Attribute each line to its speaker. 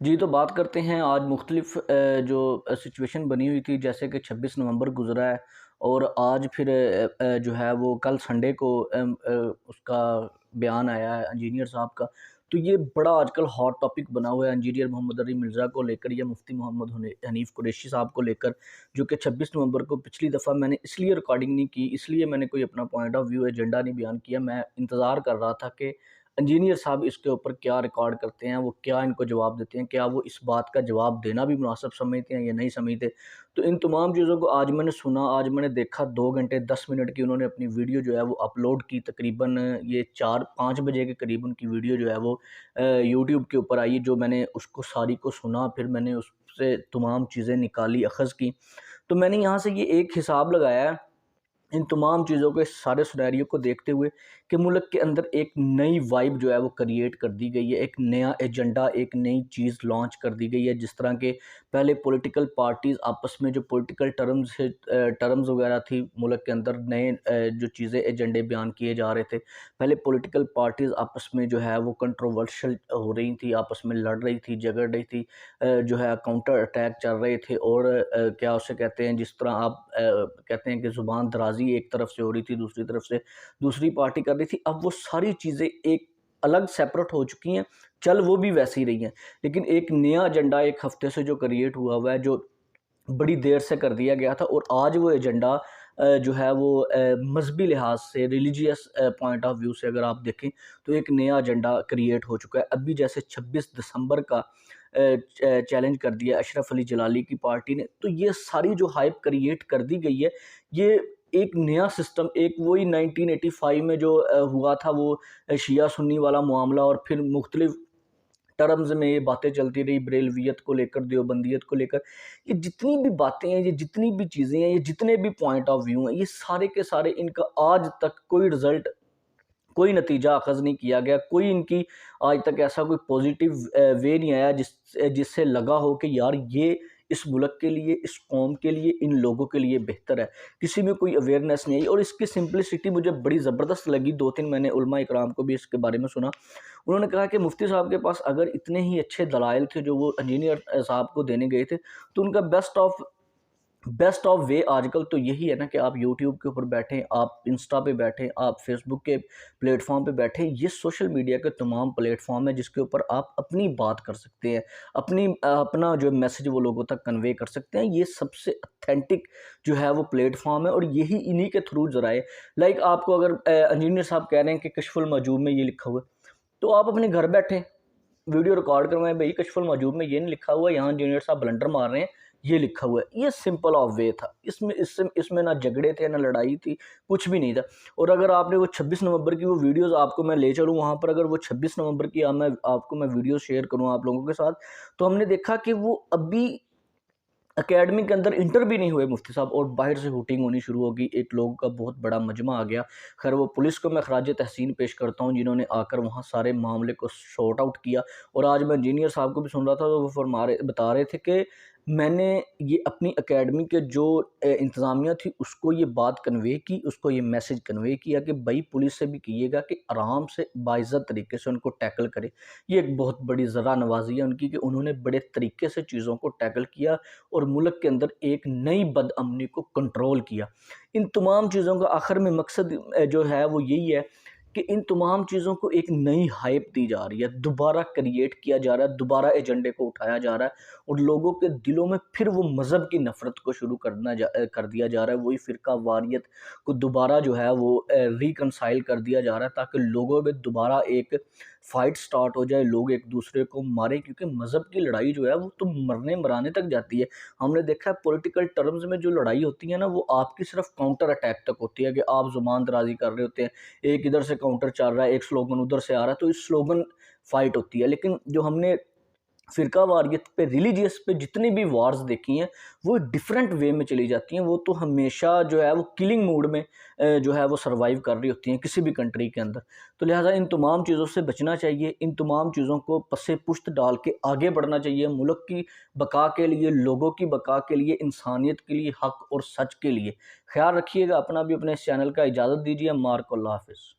Speaker 1: جی تو بات کرتے ہیں آج مختلف جو سچویشن بنی ہوئی تھی، جیسے کہ 26 نومبر گزرا ہے اور آج پھر جو ہے وہ کل سنڈے کو اس کا بیان آیا ہے انجینئر صاحب کا. تو یہ بڑا آج کل ہاٹ ٹاپک بنا ہوا ہے انجینئر محمد علی مرزا کو لے کر یا مفتی محمد حنیف قریشی صاحب کو لے کر، جو کہ 26 نومبر کو پچھلی دفعہ میں نے اس لیے ریکارڈنگ نہیں کی، اس لیے میں نے کوئی اپنا پوائنٹ آف ویو ایجنڈا نہیں بیان کیا. میں انتظار کر رہا تھا کہ انجینئر صاحب اس کے اوپر کیا ریکارڈ کرتے ہیں، وہ کیا ان کو جواب دیتے ہیں، کیا وہ اس بات کا جواب دینا بھی مناسب سمجھتے ہیں یا نہیں سمجھتے. تو ان تمام چیزوں کو آج میں نے سنا، آج میں نے دیکھا 2 گھنٹے 10 منٹ کی انہوں نے اپنی ویڈیو جو ہے وہ اپلوڈ کی. تقریباً یہ 4-5 بجے کے قریب ان کی ویڈیو جو ہے وہ یوٹیوب کے اوپر آئی. جو میں نے اس کو ساری کو سنا، پھر میں نے اس سے تمام چیزیں نکالی، اخذ کی. تو میں نے یہاں سے یہ ایک حساب لگایا ہے ان تمام چیزوں کے سارے سینیریو کو دیکھتے ہوئے کہ ملک کے اندر ایک نئی وائب جو ہے وہ کریٹ کر دی گئی ہے، ایک نیا ایجنڈا، ایک نئی چیز لانچ کر دی گئی ہے. جس طرح کہ پہلے پولیٹیکل پارٹیز آپس میں جو پولیٹیکل ٹرمز وغیرہ تھی ملک کے اندر، نئے جو چیزیں ایجنڈے بیان کیے جا رہے تھے، پہلے پولیٹیکل پارٹیز آپس میں جو ہے وہ کنٹروورشل ہو رہی تھی، آپس میں لڑ رہی تھی، جھگڑ رہی تھی، جو ہے کاؤنٹر اٹیک چل رہے تھے. اور کیا اسے کہتے ہیں، جس طرح آپ کہتے ہیں کہ زبان درازی ایک طرف سے ہو رہی تھی، دوسری طرف سے دوسری پارٹی کر رہی تھی. اب وہ ساری چیزیں ایک الگ سیپریٹ ہو چکی ہیں، چل وہ بھی ویسی رہی ہیں، لیکن ایک نیا ایجنڈا ایک ہفتے سے جو کریٹ ہوا ہے، جو بڑی دیر سے کر دیا گیا تھا. اور آج وہ ایجنڈا جو ہے وہ مذہبی لحاظ سے، ریلیجیس پوائنٹ آف ویو سے اگر آپ دیکھیں تو ایک نیا ایجنڈا کریٹ ہو چکا ہے. ابھی جیسے 26 دسمبر کا چیلنج کر دیا اشرف علی جلالی کی پارٹی نے، تو یہ ساری جو ہائپ کریٹ کر دی گئی ہے، یہ ایک نیا سسٹم، ایک وہی 1985 میں جو ہوا تھا وہ شیعہ سنی والا معاملہ، اور پھر مختلف ٹرمز میں یہ باتیں چلتی رہی بریلویت کو لے کر، دیوبندیت کو لے کر. یہ جتنی بھی باتیں ہیں، یہ جتنی بھی چیزیں ہیں، یہ جتنے بھی پوائنٹ آف ویو ہیں، یہ سارے کے سارے ان کا آج تک کوئی رزلٹ، کوئی نتیجہ اخذ نہیں کیا گیا. کوئی ان کی آج تک ایسا کوئی پوزیٹیو وے نہیں آیا جس سے لگا ہو کہ یار یہ اس ملک کے لیے، اس قوم کے لیے، ان لوگوں کے لیے بہتر ہے. کسی میں کوئی اویئرنیس نہیں آئی. اور اس کی سمپلسٹی مجھے بڑی زبردست لگی. 2-3 میں نے علماء اکرام کو بھی اس کے بارے میں سنا. انہوں نے کہا کہ مفتی صاحب کے پاس اگر اتنے ہی اچھے دلائل تھے جو وہ انجینئر صاحب کو دینے گئے تھے، تو ان کا بیسٹ آف وے آج کل تو یہی ہے نا کہ آپ یوٹیوب کے اوپر بیٹھیں، آپ انسٹا پہ بیٹھیں، آپ فیس بک کے پلیٹ فارم پہ بیٹھیں. یہ سوشل میڈیا کے تمام پلیٹ فارم ہیں جس کے اوپر آپ اپنی بات کر سکتے ہیں، اپنا جو میسج وہ لوگوں تک کنوے کر سکتے ہیں. یہ سب سے اتھینٹک جو ہے وہ پلیٹ فارم ہے، اور یہی انہی کے تھرو ذرائع. لائک آپ کو اگر انجینئر صاحب کہہ رہے ہیں کہ کشف المحجوب میں یہ لکھا ہوا ہے، تو آپ اپنے گھر بیٹھیں ویڈیو ریکارڈ کروائیں، بھئی کشف المحجوب میں یہ نہیں لکھا ہوا، یہاں انجینئر صاحب بلنڈر مار رہے ہیں، یہ لکھا ہوا ہے. یہ سمپل آف وے تھا. اس میں نہ جھگڑے تھے، نہ لڑائی تھی، کچھ بھی نہیں تھا. اور اگر آپ نے وہ 26 نومبر کی وہ ویڈیوز، آپ کو میں لے چلوں وہاں پر، اگر وہ 26 نومبر کی آپ کو میں ویڈیو شیئر کروں آپ لوگوں کے ساتھ، تو ہم نے دیکھا کہ وہ ابھی اکیڈمی کے اندر انٹر بھی نہیں ہوئے مفتی صاحب، اور باہر سے ہوٹنگ ہونی شروع ہوگی. ایک لوگوں کا بہت بڑا مجمع آ گیا. خیر وہ پولیس کو میں خراج تحسین پیش کرتا ہوں جنہوں نے آ کر وہاں سارے معاملے کو سارٹ آؤٹ کیا. اور آج میں انجینئر صاحب کو بھی سن رہا تھا تو وہ بتا رہے تھے کہ میں نے یہ اپنی اکیڈمی کے جو انتظامیہ تھی اس کو یہ بات کنوے کی، اس کو یہ میسج کنوے کیا کہ بھائی پولیس سے بھی کہیے گا کہ آرام سے باعزت طریقے سے ان کو ٹیکل کرے. یہ ایک بہت بڑی ذرا نوازی ہے ان کی کہ انہوں نے بڑے طریقے سے چیزوں کو ٹیکل کیا اور ملک کے اندر ایک نئی بد امنی کو کنٹرول کیا. ان تمام چیزوں کا آخر میں مقصد جو ہے وہ یہی ہے کہ ان تمام چیزوں کو ایک نئی ہائپ دی جا رہی ہے، دوبارہ کریٹ کیا جا رہا ہے، دوبارہ ایجنڈے کو اٹھایا جا رہا ہے، اور لوگوں کے دلوں میں پھر وہ مذہب کی نفرت کو شروع کر دیا جا رہا ہے. وہی فرقہ واریت کو دوبارہ جو ہے وہ ریکنسائل کر دیا جا رہا ہے تاکہ لوگوں میں دوبارہ ایک فائٹ سٹارٹ ہو جائے، لوگ ایک دوسرے کو ماریں. کیونکہ مذہب کی لڑائی جو ہے وہ تو مرنے مرانے تک جاتی ہے. ہم نے دیکھا ہے پولیٹیکل ٹرمز میں جو لڑائی ہوتی ہے نا، وہ آپ کی صرف کاؤنٹر اٹیک تک ہوتی ہے کہ آپ زبان درازی کر رہے ہوتے ہیں، ایک ادھر سے کاؤنٹر چل رہا ہے، ایک سلوگن ادھر سے آ رہا ہے، تو اس سلوگن فائٹ ہوتی ہے. لیکن جو ہم نے فرقہ واریت پہ، ریلیجیس پہ جتنی بھی وارز دیکھی ہیں وہ ڈیفرنٹ وے میں چلی جاتی ہیں. وہ تو ہمیشہ جو ہے وہ کلنگ موڈ میں جو ہے وہ سروائیو کر رہی ہوتی ہیں کسی بھی کنٹری کے اندر. تو لہٰذا ان تمام چیزوں سے بچنا چاہیے، ان تمام چیزوں کو پس پشت ڈال کے آگے بڑھنا چاہیے، ملک کی بقا کے لیے، لوگوں کی بقا کے لیے، انسانیت کے لیے، حق اور سچ کے لیے. خیال رکھیے گا اپنا بھی، اپنے اس چینل کا. اجازت دیجیے. مارک اللہ حافظ.